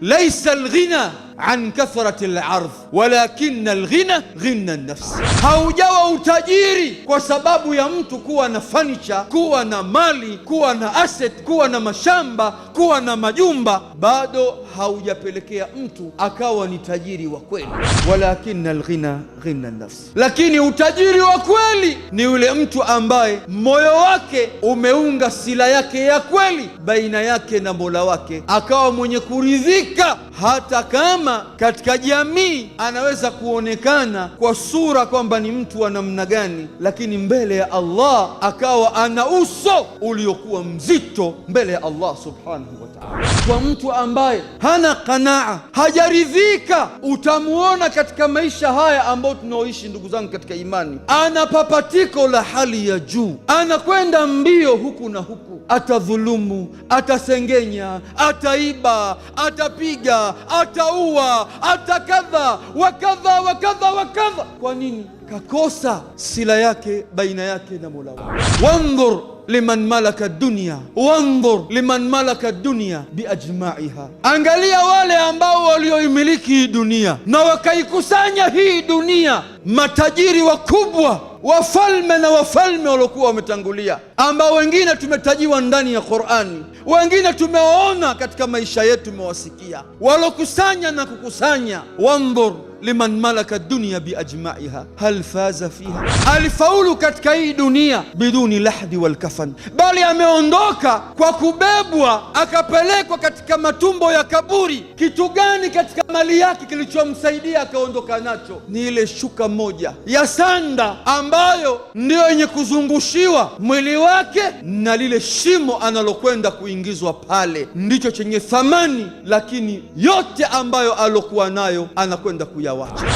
laysa alghina an kathrati al-ardh walakinna al-ghina ghina an-nafs. Haujawa utajiri kwa sababu ya mtu kuwa na furniture, kuwa na mali, kuwa na asset, kuwa na mashamba, kuwa na majumba, bado haujapelekea mtu akawa ni tajiri wa kweli. Walakinna al-ghina ghina an-nafs, lakini utajiri wa kweli ni yule mtu ambaye moyo wake umeunga sila yake ya kweli baina yake na Mola wake, akawa mwenye kuridhika hata kama katika jamii anaweza kuonekana kwa sura kwamba ni mtu wa namna gani, lakini mbele ya Allah akawa ana uso uliokuwa mzito mbele ya Allah subhanahu wa ta'ala. Kwa mtu ambaye hana qanaa, hajaridhika, utamuona katika maisha haya ambayo tunaoishi, ndugu zangu katika imani, ana papatiko la hali ya juu, anakwenda mbio huku na huku, atadhulumu, atasengenya, ataiba, atapiga, ataua, atakadha wakadha wakadha wakadha. Kwa nini? Kakosa sila yake baina yake na Mola wake. Wandhur liman malaka dunya, wandhur liman malaka dunya biajmaiha, angalia wale ambao walioimiliki hii dunia na wakaikusanya hii dunia, matajiri wakubwa, wafalme na wafalme waliokuwa wametangulia, ambao wengine tumetajiwa ndani ya Qur'ani, wengine tumewaona katika maisha yetu, tumewasikia walokusanya na kukusanya. Wandhur liman malaka dunya biajmaiha hal faza fiha, alifaulu katika hii dunia biduni lahdi wal kafan, bali ameondoka kwa kubebwa akapelekwa katika matumbo ya kaburi. Kitu gani katika mali yake kilichomsaidia akaondoka nacho? Ni ile shuka moja ya sanda ambayo ndio yenye kuzungushiwa mwili wake, na lile shimo analokwenda kuingizwa pale ndicho chenye thamani, lakini yote ambayo alokuwa nayo anakwenda kuyawacha.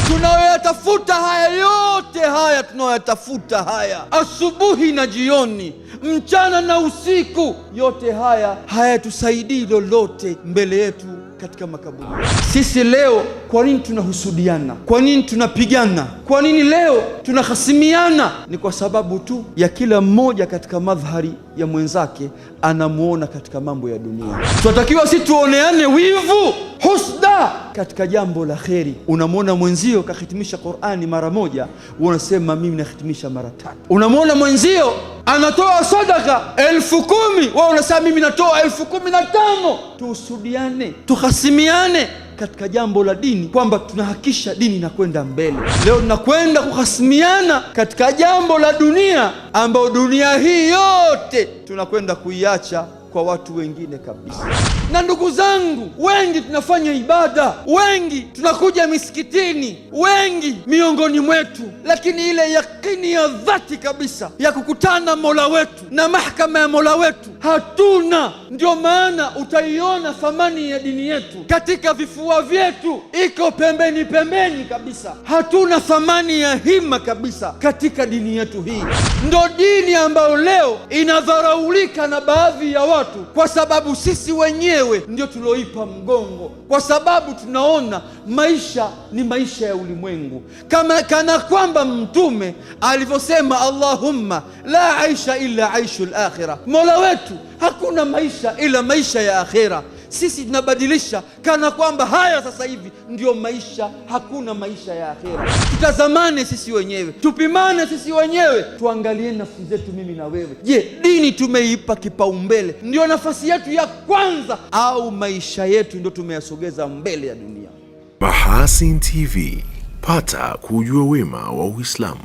Tunayoyatafuta haya yote, haya tunayoyatafuta haya, asubuhi na jioni, mchana na usiku, yote haya hayatusaidii lolote mbele yetu katika makaburi. Sisi leo kwa nini tunahusudiana? Kwa nini tunapigana? Kwa nini leo tunahasimiana? Ni kwa sababu tu ya kila mmoja katika madhari ya mwenzake anamuona katika mambo ya dunia. Tunatakiwa si tuoneane wivu, husda katika jambo la kheri. Unamwona mwenzio kahitimisha Qur'ani mara moja, unasema mimi nahitimisha mara 3. Unamwona mwenzio anatoa sadaka 10,000, wewe unasema mimi natoa 15,000. Tuhusudiane, tuhasimiane katika jambo la dini, kwamba tunahakisha dini inakwenda mbele. Leo tunakwenda kuhasimiana katika jambo la dunia, ambao dunia hii yote tunakwenda kuiacha kwa watu wengine kabisa. Na ndugu zangu, wengi tunafanya ibada, wengi tunakuja misikitini, wengi miongoni mwetu, lakini ile yakini ya dhati kabisa ya kukutana Mola wetu na mahakama ya Mola wetu hatuna. Ndio maana utaiona thamani ya dini yetu katika vifua vyetu iko pembeni pembeni kabisa. Hatuna thamani ya hima kabisa katika dini yetu hii. Ndio dini ambayo leo inadharaulika na baadhi ya watu, kwa sababu sisi wenyewe ndio tulioipa mgongo, kwa sababu tunaona maisha ni maisha ya ulimwengu, kana kwamba Mtume alivyosema, Allahumma la aisha illa aishul akhirah, Mola wetu hakuna maisha ila maisha ya akhira. Sisi tunabadilisha kana kwamba haya sasa hivi ndio maisha, hakuna maisha ya akhira. Tutazamane sisi wenyewe, tupimane sisi wenyewe, tuangalie nafsi zetu, mimi na wewe. Je, dini tumeipa kipaumbele, ndio nafasi yetu ya kwanza, au maisha yetu ndio tumeyasogeza mbele ya dunia? Mahasin TV, pata kujua wema wa Uislamu.